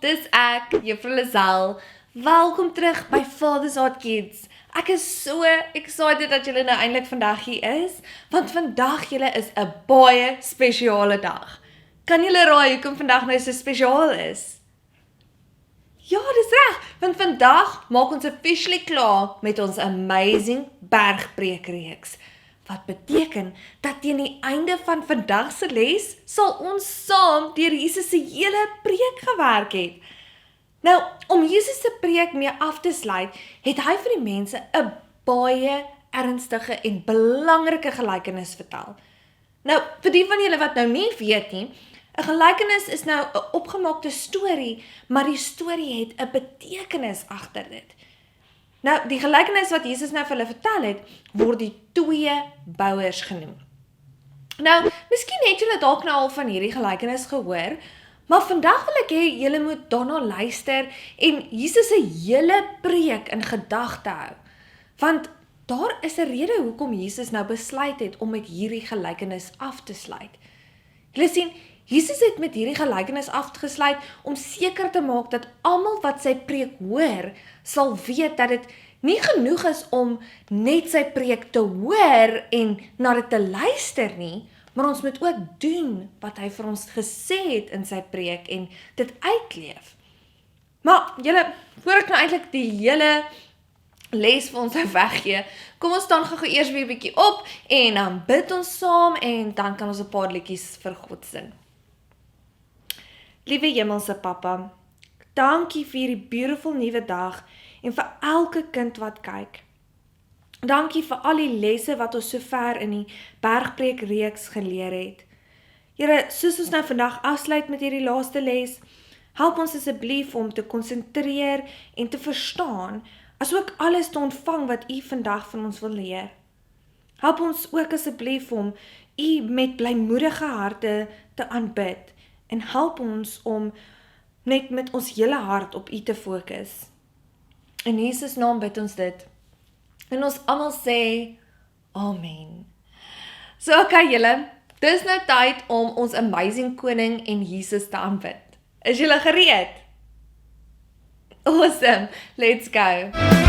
dis ek, Juffrou Lazel. Welkom terug by Father's Heart Kids. Ek is so excited dat julle nou eintlik vandag hier is, want vandag julle is 'n baie spesiale dag. Kan julle raai hoekom vandag nou so spesiaal is? Ja, dis reg, want vandag maak ons officially klaar met ons amazing bergpreekreeks. Wat beteken dat teen die einde van vandag se les sal ons saam deur Jesus se hele preek gewerk het. Nou, om Jesus se preek mee af te sluit, het hy vir die mense 'n baie ernstige en belangrike gelykenis vertel. Nou, vir die van julle wat nou nie weet nie, 'n gelykenis is nou 'n opgemaakte storie, maar die storie het 'n betekenis agter dit. Nou, die gelykenis wat Jesus nou vir hulle vertel het, word die twee bouers genoem. Nou, miskien het julle dalk nou al van hierdie gelykenis gehoor, maar vandag wil ek hê julle moet daarna luister en Jesus se hele preek in gedagte hou. Want daar is 'n rede hoekom Jesus nou besluit het om met hierdie gelykenis af te sluit. Julle sien, Jesus het met hierdie gelykenis afgesluit om seker te maak dat almal wat sy preek hoor, sal weet dat dit nie genoeg is om net sy preek te hoor en na dit te luister nie, maar ons moet ook doen wat hy vir ons gesê het in sy preek en dit uitleef. Maar julle, voor ek nou eintlik die hele les vir ons weggee, kom ons staan gou eers weer 'n bietjie op en dan bid ons saam en dan kan ons 'n paar liedjies vir God sing. Liewe Hemelse Papa, dankie vir hierdie beautiful nuwe dag en vir elke kind wat kyk. Dankie vir al die lesse wat ons sover in die bergpreekreeks geleer het. Here, soos ons nou vandag afsluit met hierdie laaste les, help ons asseblief om te konsentreer en te verstaan, asook alles te ontvang wat U vandag van ons wil leer. Help ons ook asseblief om U met blymoedige harte te aanbid en help ons om net met ons hele hart op U te fokus. In Jesus naam bid ons dit. En ons almal sê, Amen. So okay julle, dis nou tyd om ons amazing koning en Jesus te aanbid. Is julle gereed? Awesome, let's go.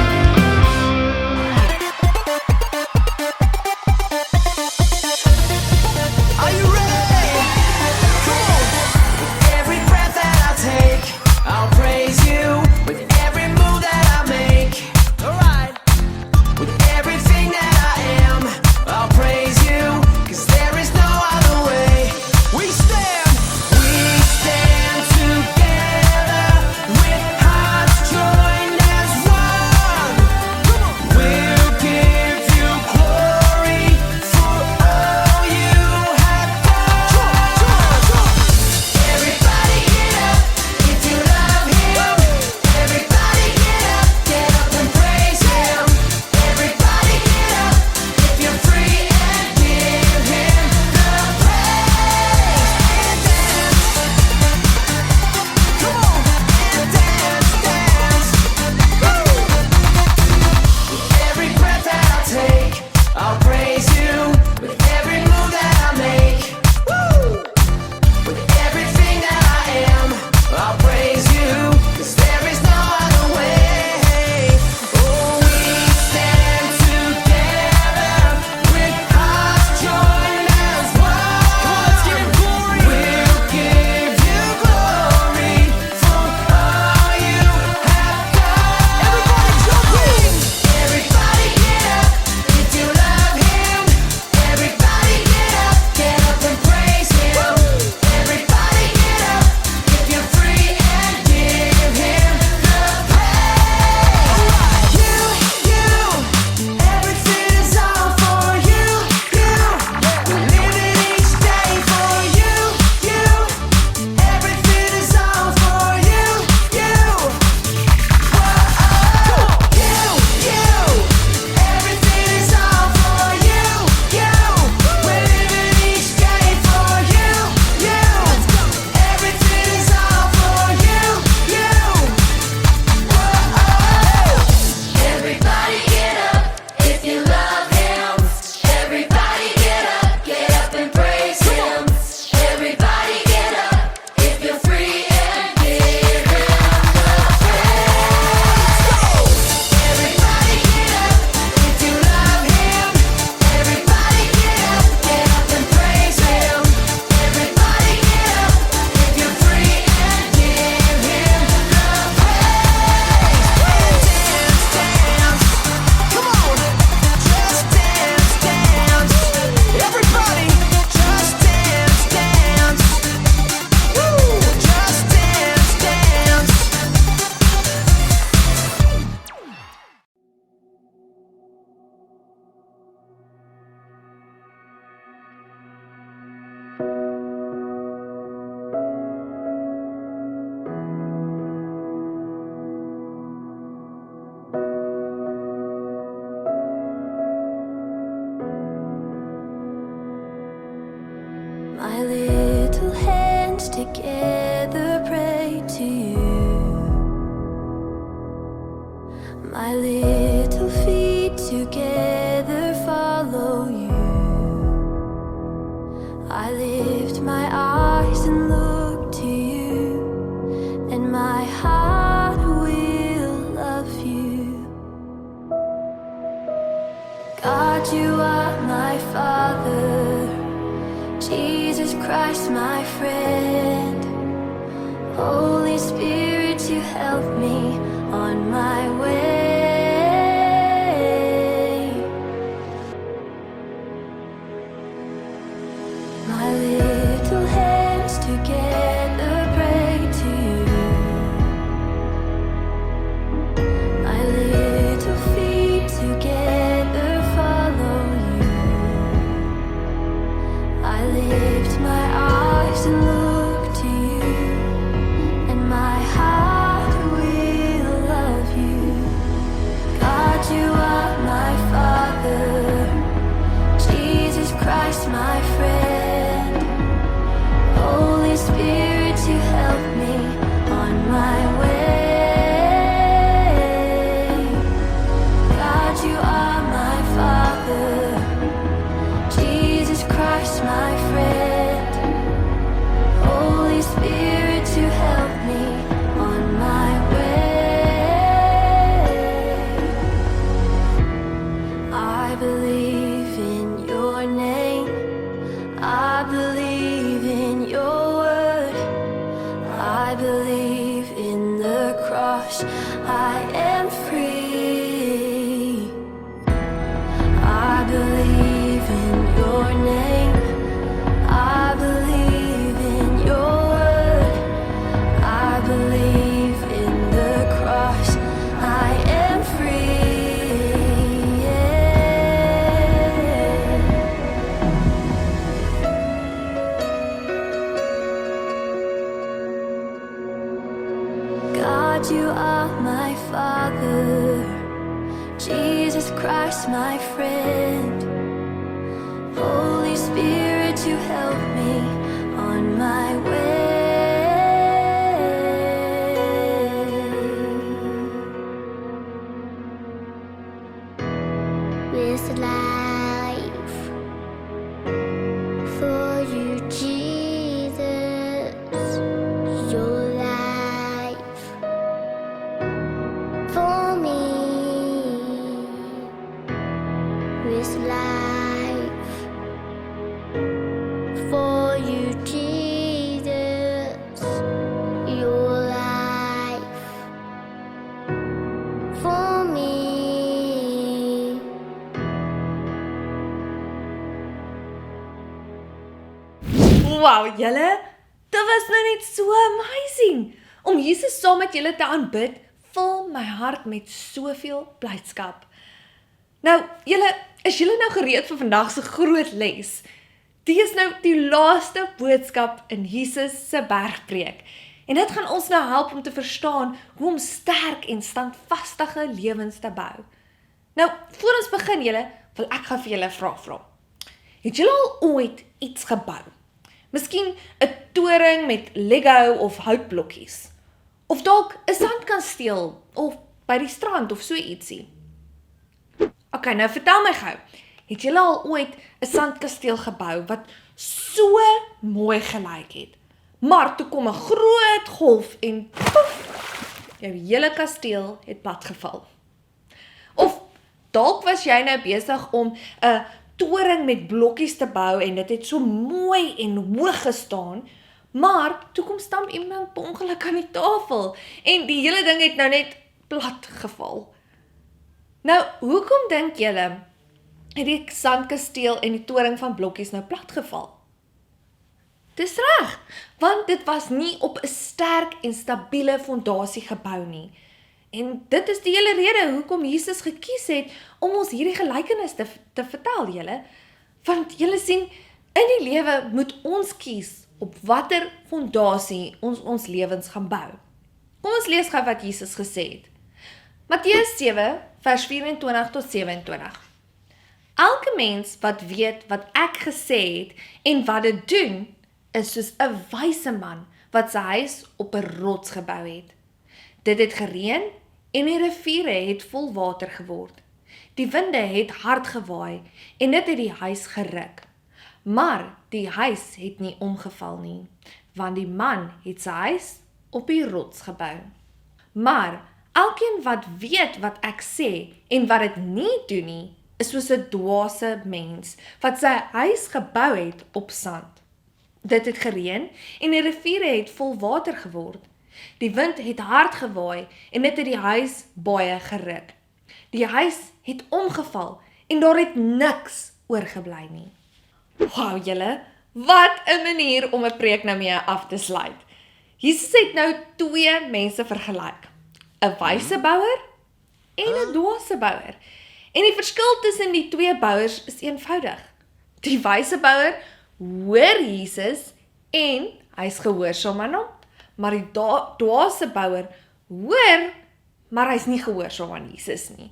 My little hands together pray to you. My little feet together follow you. I lift my eyes and look to you, and my heart will love you. God, you are my Father, Jesus Christ, my friend. Holy Spirit, you help me on my way. My little hands together pray to you. My little feet together follow you. I lift my eyes and look to you, and my heart will love you. God, you are my Father, Jesus Christ, my friend. Holy Spirit, you help me on my way. God, you are my Father, Jesus Christ, my friend. Holy Spirit, you help me on my way. I believe in your name. I believe in your word. I believe in the cross. I am free. I believe in your name. I believe in your word. I believe in the cross. I am free. Yeah. God, you are my Father, Jesus Christ, my friend. Holy Spirit, you help me on my way. This life for you, Jesus, your life for me. This life for you, Jesus, your life for me. Wow, julle, dit was nou net so amazing. Om Jesus saam met julle te aanbid, vul my hart met soveel blydskap. Nou, julle, is julle nou gereed vir vandag se groot les? Dit is nou die laaste boodskap in Jesus se bergpreek. En dit gaan ons nou help om te verstaan hoe om sterk en standvastige lewens te bou. Nou, voor ons begin julle, wil ek gaan vir julle 'n vraag vra. Het julle al ooit iets gebou? Miskien 'n toring met Lego of houtblokkies. Of dalk 'n sandkasteel of by die strand of so ietsie. Ok, nou vertel my gou. Het julle al ooit 'n sandkasteel gebou wat so mooi gelyk het? Maar toe kom 'n groot golf en poef, jou hele kasteel het platgeval. Of dalk was jy nou besig om 'n toring met blokkies te bou en dit het so mooi en hoog gestaan, maar toe kom stamp iemand per ongeluk aan die tafel en die hele ding het nou net plat geval. Nou, hoekom dink julle het die sandkasteel en die toring van blokkies nou plat geval? Dis reg, want dit was nie op 'n sterk en stabiele fondasie gebou nie. En dit is die hele rede hoekom Jesus gekies het om ons hierdie gelykenis te vertel, julle. Want julle sien, in die lewe moet ons kies op watter fondasie ons lewens gaan bou. Kom ons lees gou wat Jesus gesê het. Matteus 7 vers 24 tot 27. Elke mens wat weet wat ek gesê het en wat dit doen, is soos 'n wyse man wat sy huis op 'n rots gebou het. Dit het gereën en die riviere het vol water geword. Die winde het hard gewaai en dit het die huis geruk. Maar die huis het nie omgeval nie, want die man het sy huis op die rots gebou. Maar elkeen wat weet wat ek sê en wat dit nie doen nie, is soos 'n dwaase mens wat sy huis gebou het op sand. Dit het gereën en die riviere het vol water geword. Die wind het hard gewaai en dit het die huis baie geruk. Die huis het omgeval en daar het niks oorgebly nie. Wow julle, wat 'n manier om 'n preek nou mee af te sluit. Jesus het nou twee mense vergelyk. 'n wyse bouer en 'n dwaase bouer. En die verskil tussen die twee bouers is eenvoudig. Die wyse bouer hoor Jesus en hy's gehoorsaam aan hom, maar die dwaase bouer hoor, maar hy's nie gehoorsaam aan Jesus nie.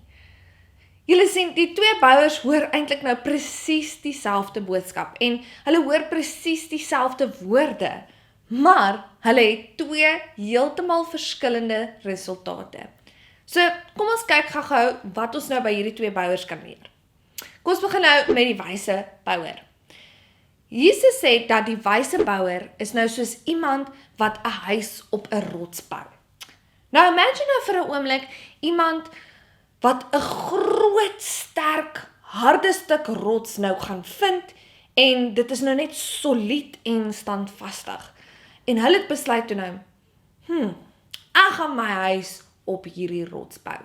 Julle sien, die twee bouers hoor eintlik nou presies dieselfde boodskap en hulle hoor presies dieselfde woorde, maar hulle het twee heeltemal verskillende resultate. So, kom ons kyk gou-gou wat ons nou by hierdie twee bouers kan leer. Kom ons begin nou met die wyse bouer. Jesus sê dat die wyse bouer is nou soos iemand wat 'n huis op 'n rots bou. Nou imagine nou vir 'n oomblik iemand wat 'n groot, sterk, harde stuk rots nou gaan vind en dit is nou net solied en standvastig. En hulle het besluit toe nou, ek gaan my huis op hierdie rots bou.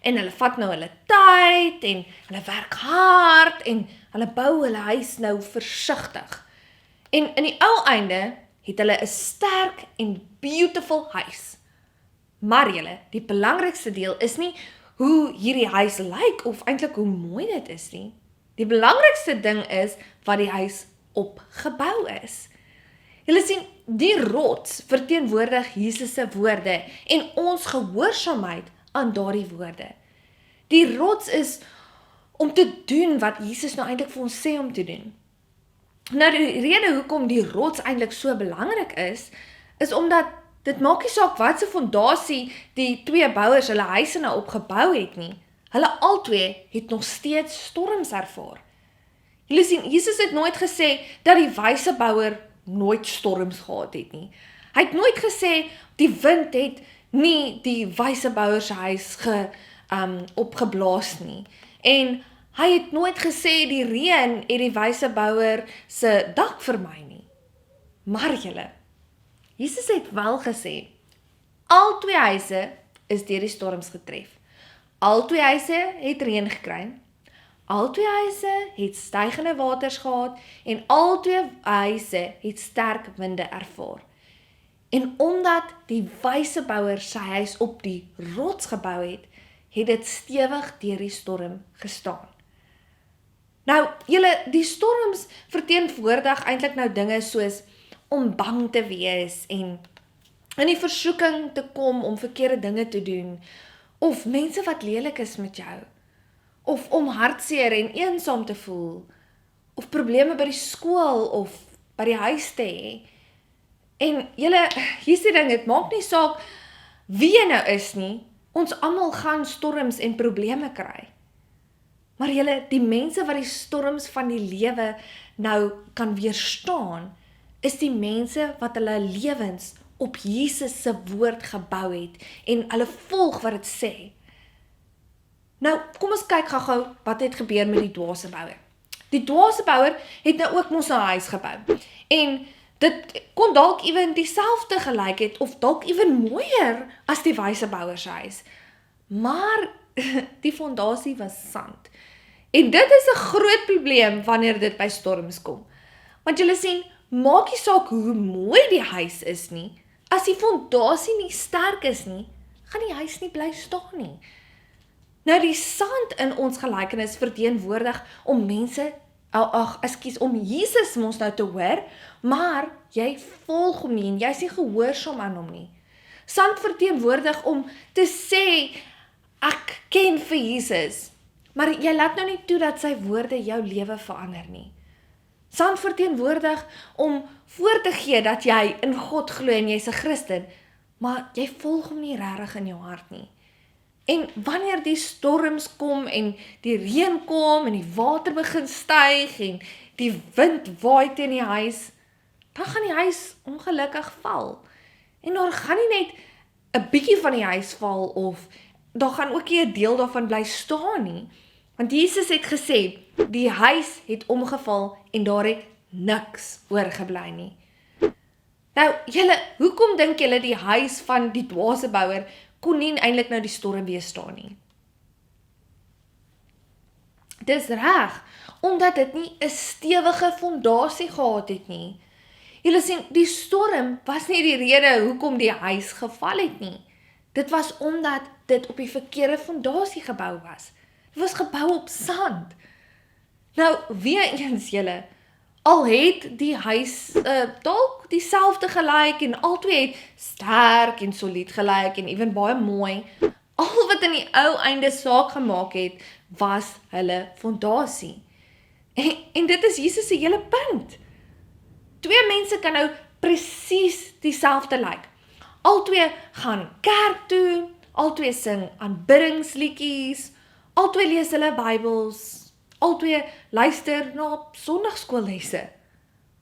En hulle vat nou hulle tyd en hulle werk hard en hulle bou hulle huis nou versigtig. En in die ou einde het hulle 'n sterk en beautiful huis. Maar julle, die belangrikste deel is nie hoe hierdie huis lyk of eintlik hoe mooi dit is nie. Die belangrikste ding is wat die huis op gebou is. Julle sien, die rots verteenwoordig Jesus se woorde en ons gehoorsaamheid aan daardie woorde. Die rots is om te doen wat Jesus nou eintlik vir ons sê om te doen. Nou die rede hoekom die rots eintlik so belangrik is omdat dit maak nie saak wat se fondasie die twee bouers hulle huise nou opgebou het nie. Hulle albei het nog steeds storms ervaar. Julle sien, Jesus het nooit gesê dat die wyse bouer nooit storms gehad het nie. Hy het nooit gesê die wind het nie die wyse bouer se huis opgeblaas nie. En hy het nooit gesê die reën het die wyse bouer se dak vermy nie. Maar julle, Jesus het wel gesê, al twee huise is deur die storms getref. Al twee huise het reën gekry. Al twee huise het stygende waters gehad en al twee huise het sterk winde ervaar. En omdat die wyse bouer sy huis op die rots gebou het, het dit stewig deur die storm gestaan. Nou, julle, die storms verteenwoordig eintlik nou dinge soos om bang te wees en in die versoeking te kom om verkeerde dinge te doen, of mense wat lelik is met jou, of om hartseer en eensaam te voel, of probleme by die skool of by die huis te hê. En julle, hier's die ding, dit maak nie saak wie jy nou is nie, ons almal gaan storms en probleme kry. Maar julle, die mense wat die storms van die lewe nou kan weerstaan, is die mense wat hulle lewens op Jesus se woord gebou het en hulle volg wat dit sê. Nou, kom ons kyk gou-gou wat het gebeur met die dwaase bouer. Die dwaase bouer het nou ook mos 'n huis gebou. En dit kon dalk ewen dieselfde gelyk het of dalk ewen mooier as die wyse bouer se huis. Maar die fondasie was sand. En dit is 'n groot probleem wanneer dit by storms kom. Want julle sien, maak nie saak hoe mooi die huis is nie, as die fondasie nie sterk is nie, gaan die huis nie bly staan nie. Nou die sand in ons gelykenis verteenwoordig om mense, om Jesus mos nou te hoor, maar jy volg hom nie en jy is nie gehoorsaam aan hom nie. Sand verteenwoordig om te sê, ek ken vir Jesus, maar jy laat nou nie toe dat sy woorde jou lewe verander nie. Sand verteenwoordig om voor te gee dat jy in God glo en jy's 'n Christen, maar jy volg hom nie regtig in jou hart nie. En wanneer die storms kom en die reën kom en die water begin styg en die wind waai teen die huis, dan gaan die huis ongelukkig val. En daar gaan nie net 'n bietjie van die huis val of daar gaan ook nie 'n deel daarvan bly staan nie. Want Jesus het gesê, die huis het omgeval en daar het niks oorgebly nie. Nou, hoekom dink julle die huis van die dwaase bouer kon nie eintlik nou die storm weerstaan nie? Dis reg, omdat dit nie 'n stewige fondasie gehad het nie. Julle sien, die storm was nie die rede hoekom die huis geval het nie. Dit was omdat dit op die verkeerde fondasie gebou was. Dit was gebou op sand. Nou, weer eens julle, al het die huis dalk dieselfde gelyk en albei het sterk en solied gelyk en ewen baie mooi, al wat in die ou einde saak gemaak het, was hulle fondasie. En dit is Jesus se hele punt. Twee mense kan nou presies dieselfde lyk. Albei gaan kerk toe, albei sing aanbiddingsliedjies, albei lees hulle Bybels, albei luister na sonndagskoollesse.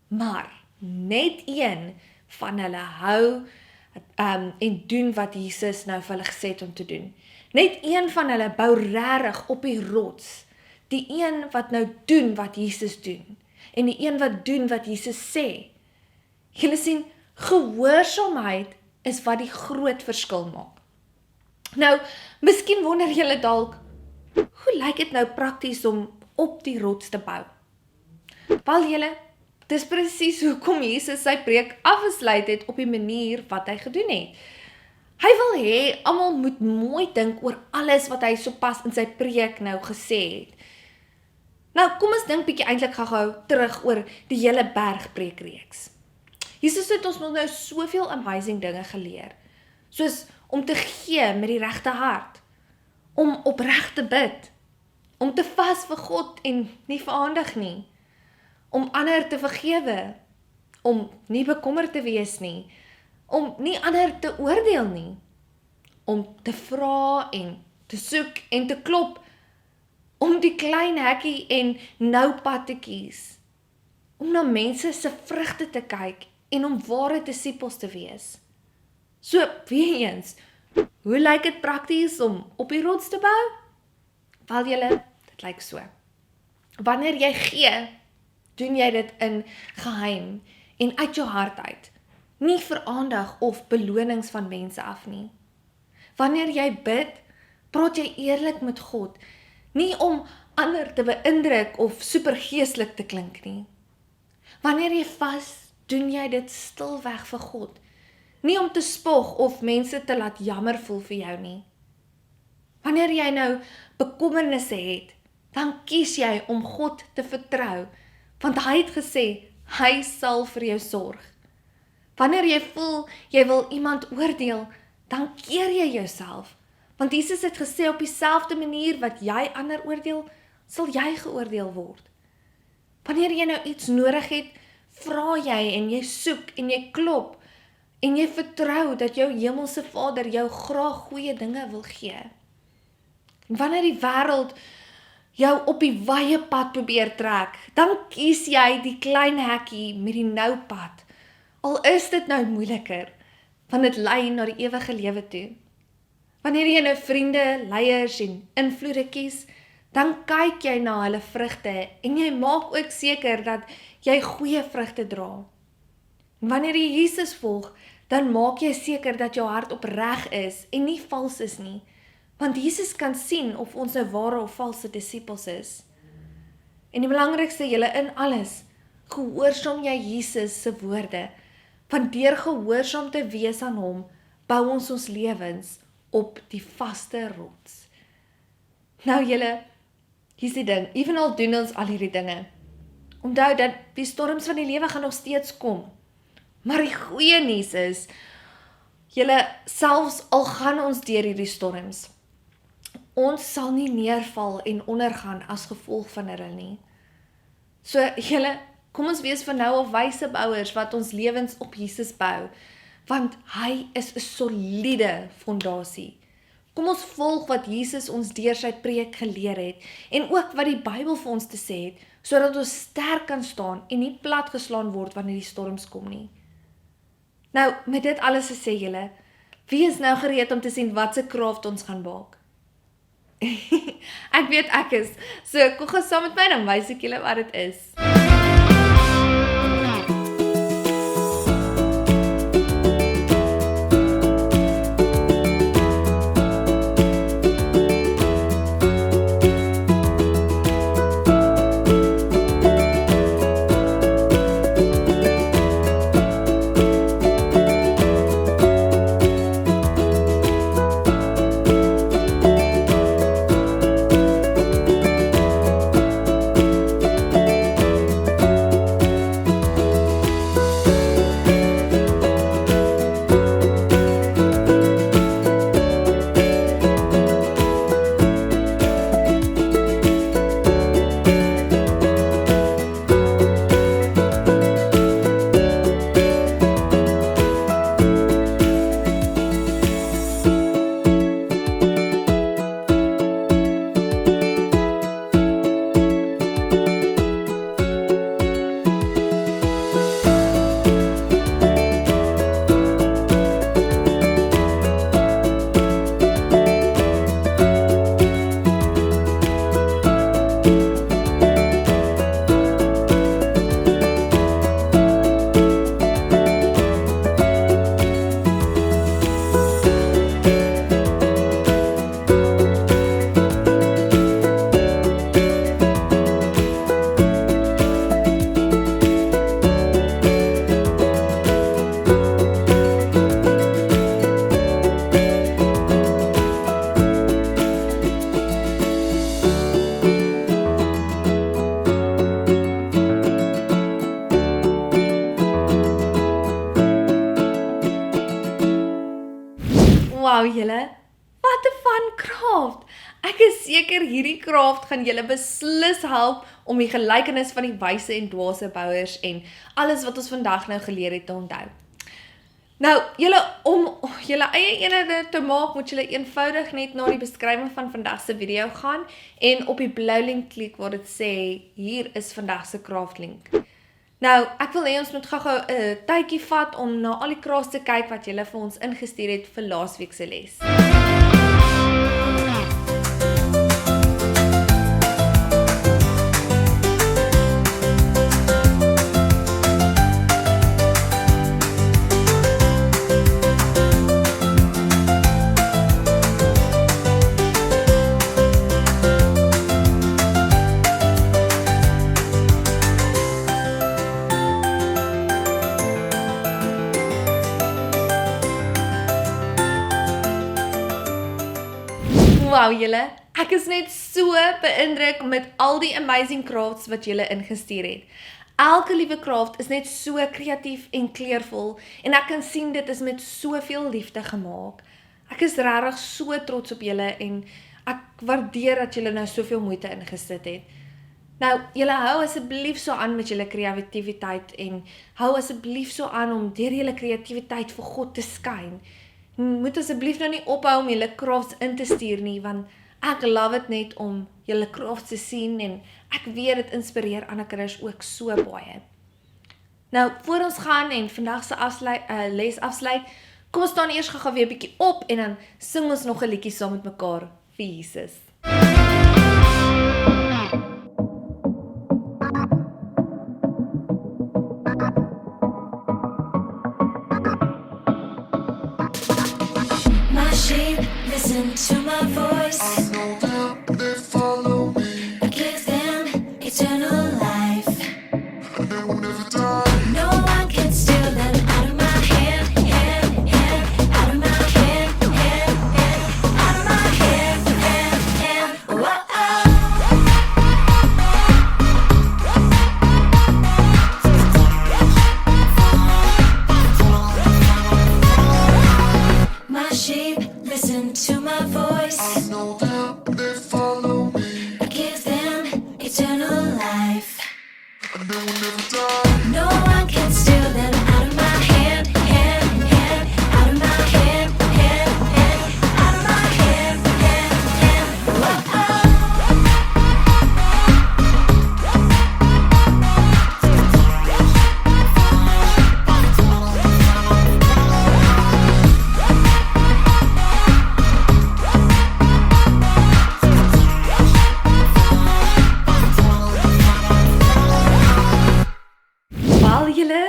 Maar net een van hulle hou en doen wat Jesus nou vir hulle gesê het om te doen. Net een van hulle bou regtig op die rots. Die een wat nou doen wat Jesus doen. En die een wat doen wat Jesus sê. Julle sien, gehoorsaamheid is wat die groot verskil maak. Nou, miskien wonder julle dalk, hoe lyk dit nou prakties om op die rots te bou? Wel julle, dis presies hoekom Jesus sy preek afgesluit het op die manier wat hy gedoen het. Hy wil hê almal moet mooi dink oor alles wat hy sopas in sy preek nou gesê het. Nou, kom ons dink bietjie eintlik gou terug oor die hele bergpreekreeks. Jesus het ons nog nou soveel amazing dinge geleer, soos om te gee met die regte hart, om opreg te bid, om te vas vir God en nie veraandig nie, om ander te vergewe, om nie bekommerd te wees nie, om nie ander te oordeel nie, om te vra en te soek en te klop, om die klein hekkie en noupad te kies, om na mense se vrugte te kyk en om ware disippels te wees. So, weer eens, hoe lyk dit prakties om op die rots te bou? Wel julle, dit lyk so. Wanneer jy gee, doen jy dit in geheim en uit jou hart uit, nie vir aandag of belonings van mense af nie. Wanneer jy bid, praat jy eerlik met God, nie om ander te beïndruk of supergeestelik te klink nie. Wanneer jy vas, doen jy dit stilweg vir God, nie om te spog of mense te laat jammer voel vir jou nie. Wanneer jy nou bekommernisse het, dan kies jy om God te vertrou, want hy het gesê, hy sal vir jou sorg. Wanneer jy voel, jy wil iemand oordeel, dan keer jy jouself, want Jesus het gesê op dieselfde manier wat jy ander oordeel, sal jy geoordeel word. Wanneer jy nou iets nodig het, vra jy en jy soek en jy klop, en jy vertrou dat jou hemelse Vader jou graag goeie dinge wil gee. Wanneer die wêreld jou op die wye pad probeer trek, dan kies jy die klein hekkie met die nou pad. Al is dit nou moeiliker, want dit lei na die ewige lewe toe. Wanneer jy nou vriende, leiers en invloede kies, dan kyk jy na hulle vrugte en jy maak ook seker dat jy goeie vrugte dra. En wanneer jy Jesus volg, dan maak jy seker dat jou hart opreg is en nie vals is nie, want Jesus kan sien of ons 'n ware of valse disippels is. En die belangrikste julle in alles, gehoorsaam jy Jesus se woorde, want deur gehoorsaam te wees aan hom, bou ons lewens op die vaste rots. Nou julle, hier's die ding, evenal doen ons al hierdie dinge. Onthou dat die storms van die lewe gaan nog steeds kom. Maar die goeie nuus is, julle, selfs al gaan ons deur hierdie storms, ons sal nie neerval en ondergaan as gevolg van hulle nie. So julle, kom ons wees van nou af wyse bouers wat ons lewens op Jesus bou, want hy is 'n soliede fondasie. Kom ons volg wat Jesus ons deur sy preek geleer het, en ook wat die Bybel vir ons te sê het, sodat ons sterk kan staan en nie platgeslaan word wanneer die storms kom nie. Nou, met dit alles gesê julle, wie is nou gereed om te sien wat se kraft ons gaan maak? Ek weet ek is, so kom gaan saam met my, dan wys ek julle wat dit is. Wow julle, wat 'n fun craft! Ek is seker hierdie craft gaan julle beslis help om die gelykenis van die wyse en dwaase bouers en alles wat ons vandag nou geleer het te onthou. Nou, julle, om julle eie eenhede te maak, moet julle eenvoudig net na die beskrywing van vandag se video gaan en op die blou link klik waar dit sê, hier is vandag se craft link. Nou, ek wil hê ons moet gou-gou 'n tydjie vat om na al die crafts te kyk wat julle vir ons ingestuur het vir laasweek se les. Wow julle, ek is net so beïndruk met al die amazing crafts wat julle ingestuur het. Elke liewe craft is net so kreatief en kleurvol en ek kan sien dit is met soveel liefde gemaak. Ek is regtig so trots op julle en ek waardeer dat julle nou soveel moeite ingesit het. Nou, julle hou asseblief so aan met julle kreatiwiteit en hou asseblief so aan om deur julle kreatiwiteit vir God te skyn. Moet asseblief nou nie ophou om julle crafts in te stuur nie, want ek love dit net om julle crafts te sien en ek weet dit inspireer ander kinders ook so baie. Nou, voor ons gaan en vandag se les afsluit, kom ons staan eers gou weer 'n bietjie op en dan sing ons nog 'n liedjie saam met mekaar vir Jesus. Listen to my voice. I know that they follow me. I give them eternal life. And they will never die. No one can steal them out of my hand, hand, hand, out of my hand, hand, hand, out of my hand, hand, hand. Whoa, my sheep, listen to my voice. I know that Wel julle,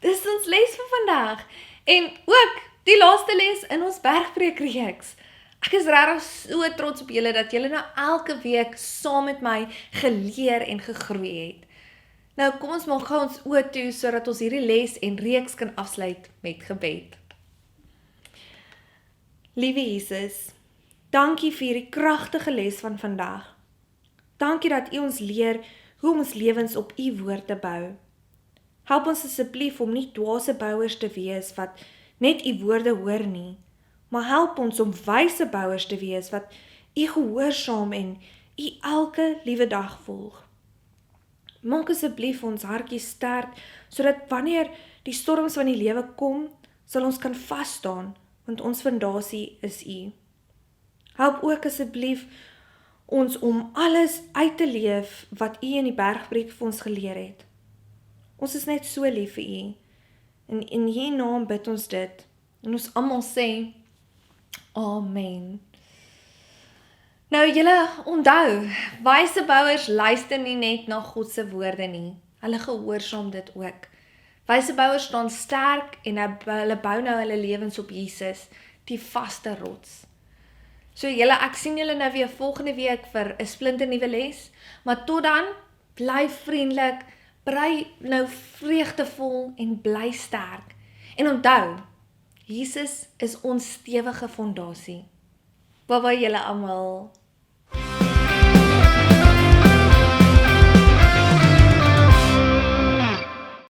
dis ons les vir vandag. En ook die laaste les in ons bergpreekreeks. Ek is regtig so trots op julle dat julle nou elke week saam met my geleer en gegroei het. Nou kom ons maak gou ons oë toe sodat ons hierdie les en reeks kan afsluit met gebed. Liewe Jesus, dankie vir hierdie kragtige les van vandag. Dankie dat U ons leer hoe om ons lewens op U woord te bou. Help ons asseblief om nie dwaase bouers te wees wat net U woorde hoor nie, maar help ons om wyse bouers te wees wat U gehoorsaam en U elke liewe dag volg. Maak asseblief ons hartjies sterk, sodat wanneer die storms van die lewe kom, sal ons kan vas staan, want ons fondasie is U. Help ook asseblief ons om alles uit te leef wat U in die bergpreek vir ons geleer het. Ons is net so lief vir U. En in U naam bid ons dit. En ons almal sê, Amen. Nou julle onthou, wyse bouers luister nie net na God se woorde nie. Hulle gehoorsaam dit ook. Wyse bouers staan sterk en hulle bou nou hulle lewens op Jesus, die vaste rots. So julle, ek sien julle nou weer volgende week vir 'n splinternuwe les, maar tot dan, bly vriendelik, bly nou vreugdevol en bly sterk. En onthou, Jesus is ons stewige fondasie. Bye bye julle almal.